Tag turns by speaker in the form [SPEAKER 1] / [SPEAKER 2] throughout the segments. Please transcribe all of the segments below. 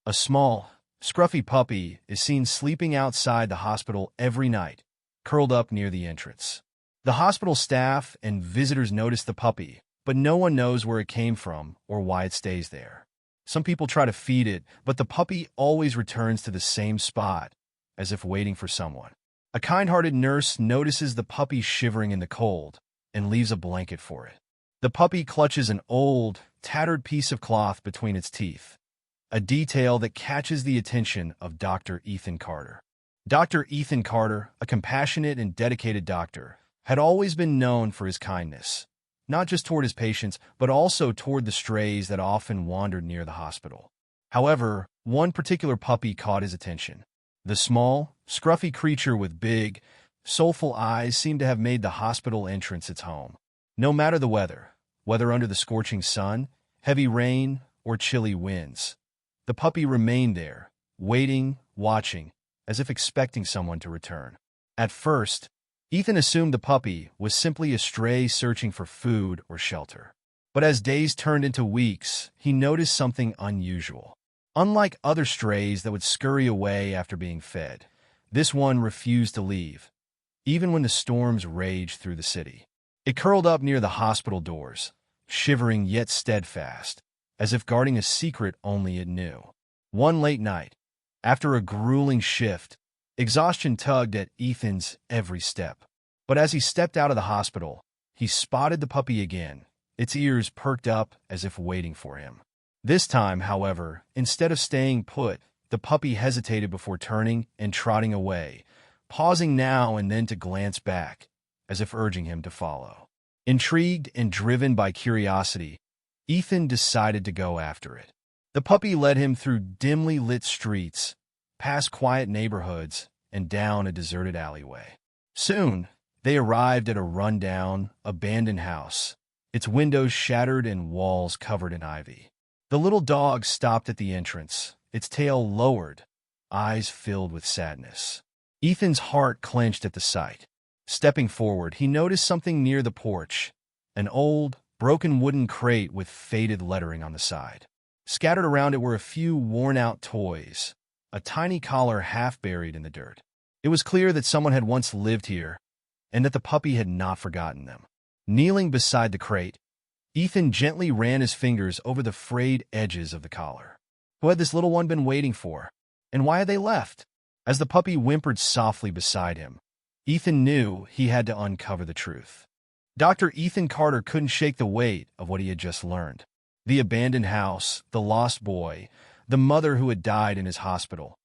[SPEAKER 1] A small, scruffy puppy is seen sleeping outside the hospital every night, curled up near the entrance. The hospital staff and visitors notice the puppy, but no one knows where it came from or why it stays there. Some people try to feed it, but the puppy always returns to the same spot, as if waiting for someone. A kind-hearted nurse notices the puppy shivering in the cold and leaves a blanket for it. The puppy clutches an old, tattered piece of cloth between its teeth, a detail that catches the attention of Dr. Ethan Carter. Dr. Ethan Carter, a compassionate and dedicated doctor, had always been known for his kindness, not just toward his patients, but also toward the strays that often wandered near the hospital. However, one particular puppy caught his attention. The small, scruffy creature with big, soulful eyes seemed to have made the hospital entrance its home. No matter the weather, whether under the scorching sun, heavy rain, or chilly winds, the puppy remained there, waiting, watching, as if expecting someone to return. At first, Ethan assumed the puppy was simply a stray searching for food or shelter. But as days turned into weeks, he noticed something unusual. Unlike other strays that would scurry away after being fed, this one refused to leave, even when the storms raged through the city. It curled up near the hospital doors, shivering yet steadfast, as if guarding a secret only it knew. One late night, after a grueling shift, exhaustion tugged at Ethan's every step. But as he stepped out of the hospital, he spotted the puppy again, its ears perked up as if waiting for him. This time, however, instead of staying put, the puppy hesitated before turning and trotting away, pausing now and then to glance back, as if urging him to follow. Intrigued and driven by curiosity, Ethan decided to go after it. The puppy led him through dimly lit streets, past quiet neighborhoods, and down a deserted alleyway. Soon, they arrived at a rundown, abandoned house, its windows shattered and walls covered in ivy. The little dog stopped at the entrance, its tail lowered, eyes filled with sadness. Ethan's heart clenched at the sight. Stepping forward, he noticed something near the porch, an old, broken wooden crate with faded lettering on the side. Scattered around it were a few worn-out toys, a tiny collar half buried in the dirt. It was clear that someone had once lived here, and that the puppy had not forgotten them. Kneeling beside the crate, Ethan gently ran his fingers over the frayed edges of the collar. Who had this little one been waiting for? And why had they left? As the puppy whimpered softly beside him, Ethan knew he had to uncover the truth. Dr. Ethan Carter couldn't shake the weight of what he had just learned. The abandoned house, the lost boy, the mother who had died in his hospital.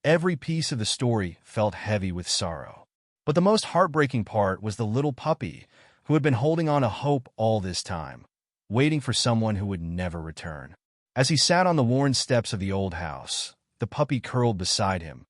[SPEAKER 1] Every piece of the story felt heavy with sorrow. But the most heartbreaking part was the little puppy who had been holding on to hope all this time, waiting for someone who would never return. As he sat on the worn steps of the old house, the puppy curled beside him,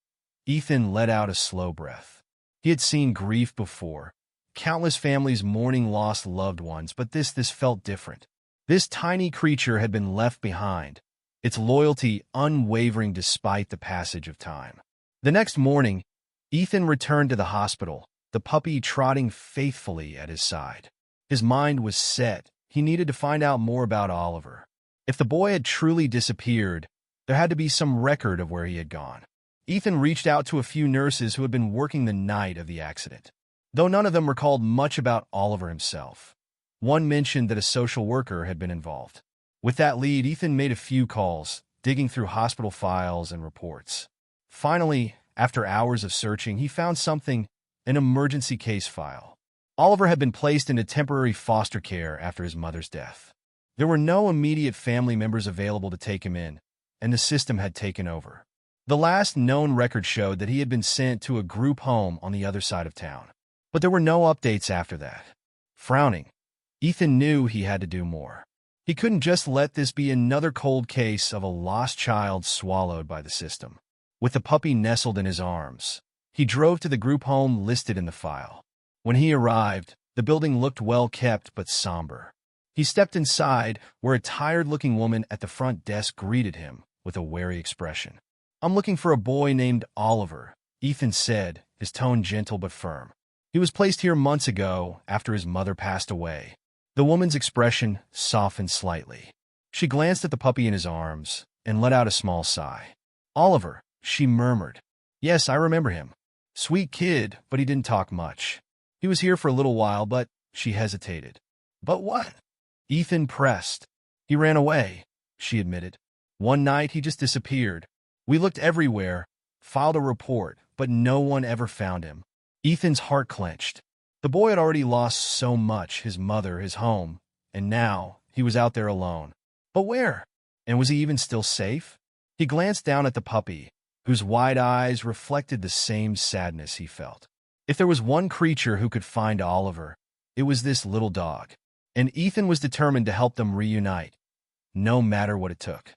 [SPEAKER 1] Ethan let out a slow breath. He had seen grief before, countless families mourning lost loved ones, but this felt different. This tiny creature had been left behind, its loyalty unwavering despite the passage of time. The next morning, Ethan returned to the hospital, the puppy trotting faithfully at his side. His mind was set. He needed to find out more about Oliver. If the boy had truly disappeared, there had to be some record of where he had gone. Ethan reached out to a few nurses who had been working the night of the accident. Though none of them recalled much about Oliver himself, one mentioned that a social worker had been involved. With that lead, Ethan made a few calls, digging through hospital files and reports. Finally, after hours of searching, he found something, an emergency case file. Oliver had been placed into temporary foster care after his mother's death. There were no immediate family members available to take him in, and the system had taken over. The last known record showed that he had been sent to a group home on the other side of town. But there were no updates after that. Frowning, Ethan knew he had to do more. He couldn't just let this be another cold case of a lost child swallowed by the system. With the puppy nestled in his arms, he drove to the group home listed in the file. When he arrived, the building looked well-kept but somber. He stepped inside, where a tired-looking woman at the front desk greeted him with a wary expression. "I'm looking for a boy named Oliver," Ethan said, his tone gentle but firm. "He was placed here months ago after his mother passed away." The woman's expression softened slightly. She glanced at the puppy in his arms and let out a small sigh. Oliver, she murmured. Yes, I remember him. Sweet kid, but he didn't talk much. He was here for a little while, but she hesitated. But what? Ethan pressed. He ran away, she admitted. One night he just disappeared. We looked everywhere, filed a report, but no one ever found him. Ethan's heart clenched. The boy had already lost so much, his mother, his home, and now he was out there alone. But where? And was he even still safe? He glanced down at the puppy, whose wide eyes reflected the same sadness he felt. If there was one creature who could find Oliver, it was this little dog. And Ethan was determined to help them reunite, no matter what it took.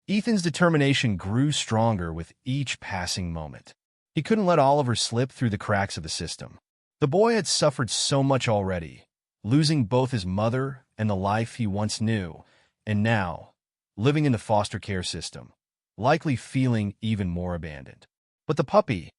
[SPEAKER 1] Ethan's determination grew stronger with each passing moment. He couldn't let Oliver slip through the cracks of the system. The boy had suffered so much already, losing both his mother and the life he once knew, and now, living in the foster care system, likely feeling even more abandoned. But the puppy,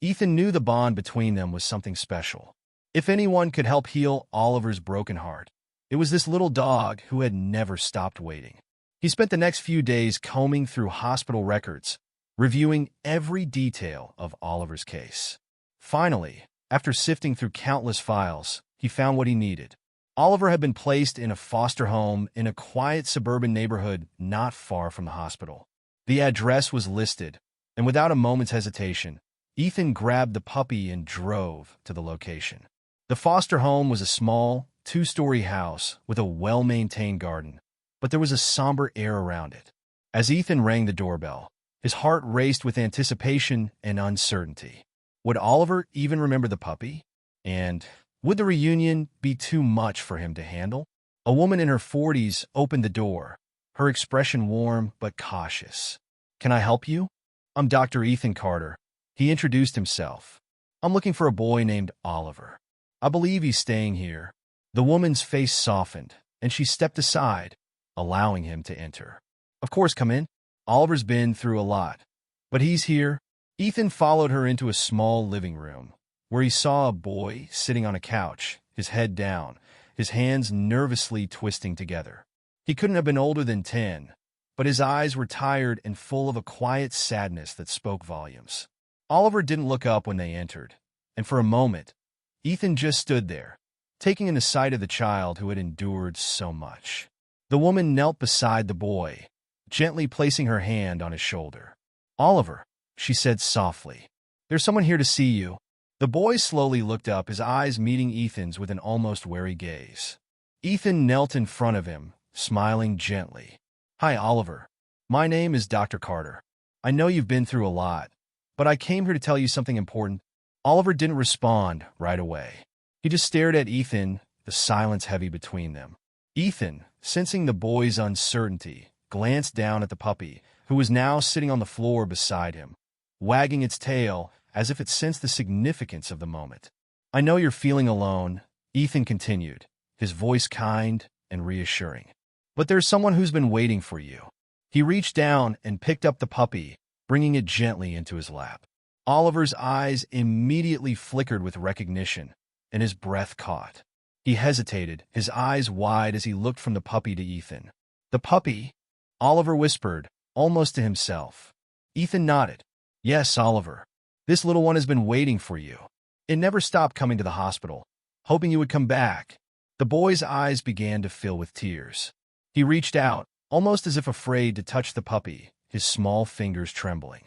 [SPEAKER 1] Ethan knew the bond between them was something special. If anyone could help heal Oliver's broken heart, it was this little dog who had never stopped waiting. He spent the next few days combing through hospital records, reviewing every detail of Oliver's case. Finally, after sifting through countless files, he found what he needed. Oliver had been placed in a foster home in a quiet suburban neighborhood not far from the hospital. The address was listed, and without a moment's hesitation, Ethan grabbed the puppy and drove to the location. The foster home was a small, two-story house with a well-maintained garden, but there was a somber air around it. As Ethan rang the doorbell, his heart raced with anticipation and uncertainty. Would Oliver even remember the puppy? And would the reunion be too much for him to handle? A woman in her 40s opened the door, her expression warm but cautious. "Can I help you?" "I'm Dr. Ethan Carter." He introduced himself. "I'm looking for a boy named Oliver. I believe he's staying here." The woman's face softened, and she stepped aside, allowing him to enter. "Of course, come in. Oliver's been through a lot, but he's here." Ethan followed her into a small living room, where he saw a boy sitting on a couch, his head down, his hands nervously twisting together. He couldn't have been older than 10, but his eyes were tired and full of a quiet sadness that spoke volumes. Oliver didn't look up when they entered, and for a moment, Ethan just stood there, taking in the sight of the child who had endured so much. The woman knelt beside the boy, gently placing her hand on his shoulder. "Oliver," she said softly, "there's someone here to see you." The boy slowly looked up, his eyes meeting Ethan's with an almost wary gaze. Ethan knelt in front of him, smiling gently. "Hi, Oliver. My name is Dr. Carter. I know you've been through a lot, but I came here to tell you something important." Oliver didn't respond right away. He just stared at Ethan, the silence heavy between them. Ethan, sensing the boy's uncertainty, glanced down at the puppy, who was now sitting on the floor beside him, wagging its tail as if it sensed the significance of the moment. "I know you're feeling alone," Ethan continued, his voice kind and reassuring. "But there's someone who's been waiting for you." He reached down and picked up the puppy, bringing it gently into his lap. Oliver's eyes immediately flickered with recognition, and his breath caught. He hesitated, his eyes wide as he looked from the puppy to Ethan. "The puppy?" Oliver whispered, almost to himself. Ethan nodded. "Yes, Oliver. This little one has been waiting for you. It never stopped coming to the hospital, hoping you would come back." The boy's eyes began to fill with tears. He reached out, almost as if afraid to touch the puppy, his small fingers trembling.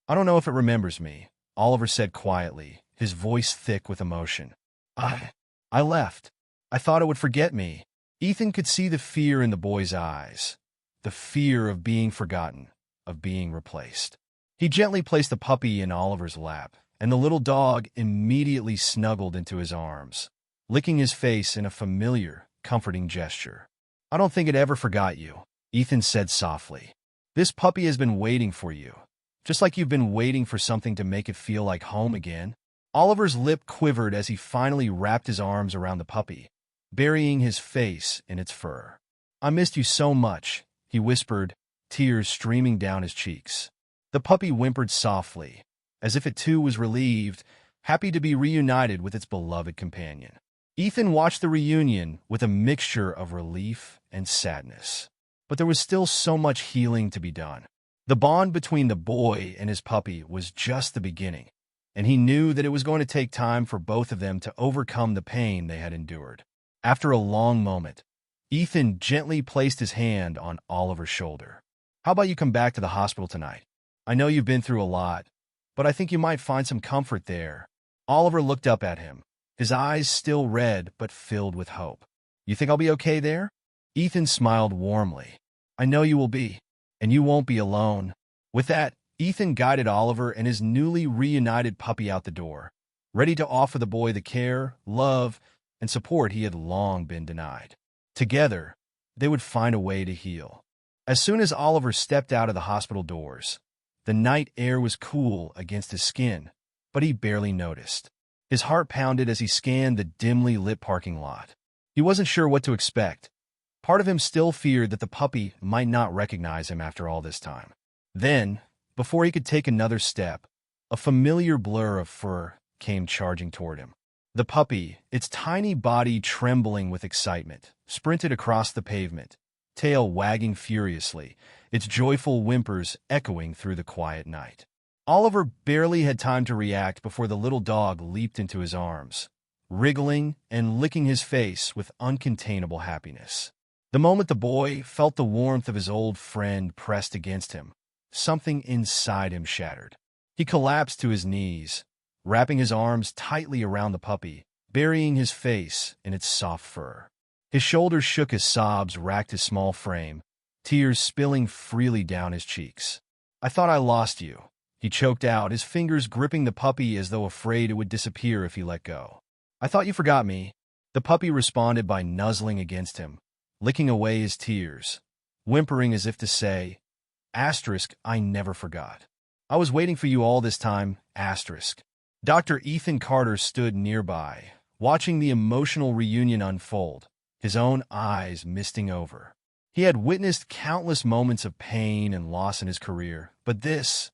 [SPEAKER 1] "I don't know if it remembers me," Oliver said quietly, his voice thick with emotion. I left. I thought it would forget me." Ethan could see the fear in the boy's eyes, the fear of being forgotten, of being replaced. He gently placed the puppy in Oliver's lap, and the little dog immediately snuggled into his arms, licking his face in a familiar, comforting gesture. "I don't think it ever forgot you," Ethan said softly. "This puppy has been waiting for you, just like you've been waiting for something to make it feel like home again." Oliver's lip quivered as he finally wrapped his arms around the puppy, burying his face in its fur. "I missed you so much," he whispered, tears streaming down his cheeks. The puppy whimpered softly, as if it too was relieved, happy to be reunited with its beloved companion. Ethan watched the reunion with a mixture of relief and sadness. But there was still so much healing to be done. The bond between the boy and his puppy was just the beginning, and he knew that it was going to take time for both of them to overcome the pain they had endured. After a long moment, Ethan gently placed his hand on Oliver's shoulder. "How about you come back to the hospital tonight? I know you've been through a lot, but I think you might find some comfort there." Oliver looked up at him, his eyes still red but filled with hope. "You think I'll be okay there?" Ethan smiled warmly. "I know you will be, and you won't be alone." With that, Ethan guided Oliver and his newly reunited puppy out the door, ready to offer the boy the care, love, and support he had long been denied. Together, they would find a way to heal. As soon as Oliver stepped out of the hospital doors, the night air was cool against his skin, but he barely noticed. His heart pounded as he scanned the dimly lit parking lot. He wasn't sure what to expect. Part of him still feared that the puppy might not recognize him after all this time. Then, before he could take another step, a familiar blur of fur came charging toward him. The puppy, its tiny body trembling with excitement, sprinted across the pavement, tail wagging furiously, its joyful whimpers echoing through the quiet night. Oliver barely had time to react before the little dog leaped into his arms, wriggling and licking his face with uncontainable happiness. The moment the boy felt the warmth of his old friend pressed against him, something inside him shattered. He collapsed to his knees, wrapping his arms tightly around the puppy, burying his face in its soft fur. His shoulders shook as sobs racked his small frame, tears spilling freely down his cheeks. "I thought I lost you," he choked out, his fingers gripping the puppy as though afraid it would disappear if he let go. "I thought you forgot me." The puppy responded by nuzzling against him, licking away his tears, whimpering as if to say, "I never forgot. I was waiting for you all this time, asterisk." Dr. Ethan Carter stood nearby, watching the emotional reunion unfold, his own eyes misting over. He had witnessed countless moments of pain and loss in his career, but this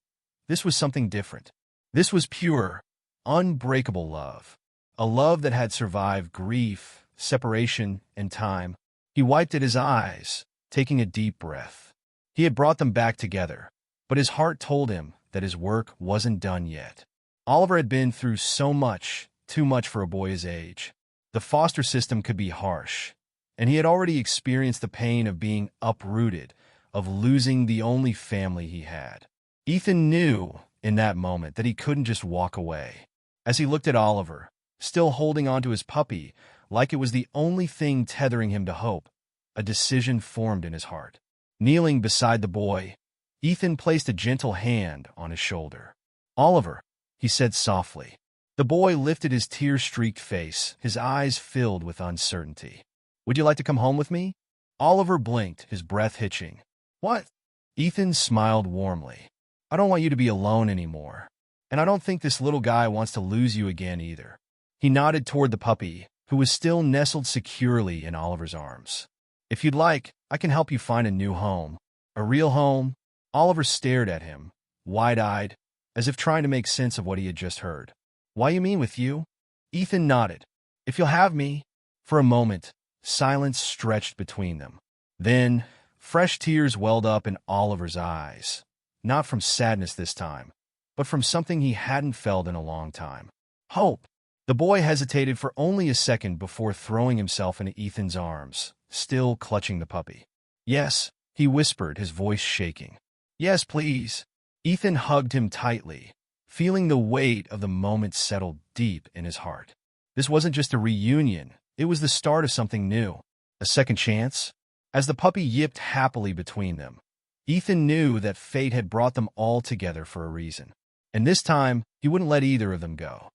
[SPEAKER 1] was something different. This was pure, unbreakable love, a love that had survived grief, separation, and time. He wiped at his eyes, taking a deep breath. He had brought them back together, but his heart told him that his work wasn't done yet. Oliver had been through so much, too much for a boy his age. The foster system could be harsh, and he had already experienced the pain of being uprooted, of losing the only family he had. Ethan knew in that moment that he couldn't just walk away. As he looked at Oliver, still holding onto his puppy like it was the only thing tethering him to hope, a decision formed in his heart. Kneeling beside the boy, Ethan placed a gentle hand on his shoulder. "Oliver," he said softly. The boy lifted his tear-streaked face, his eyes filled with uncertainty. "Would you like to come home with me?" Oliver blinked, his breath hitching. "What?" Ethan smiled warmly. "I don't want you to be alone anymore. And I don't think this little guy wants to lose you again either." He nodded toward the puppy, who was still nestled securely in Oliver's arms. "If you'd like, I can help you find a new home. A real home." Oliver stared at him, wide-eyed, as if trying to make sense of what he had just heard. "Why you mean with you?" Ethan nodded. "If you'll have me." For a moment, silence stretched between them. Then, fresh tears welled up in Oliver's eyes, not from sadness this time, but from something he hadn't felt in a long time. Hope. The boy hesitated for only a second before throwing himself into Ethan's arms, still clutching the puppy. "Yes," he whispered, his voice shaking. "Yes, please." Ethan hugged him tightly, feeling the weight of the moment settle deep in his heart. This wasn't just a reunion, it was the start of something new. A second chance? As the puppy yipped happily between them, Ethan knew that fate had brought them all together for a reason. And this time, he wouldn't let either of them go.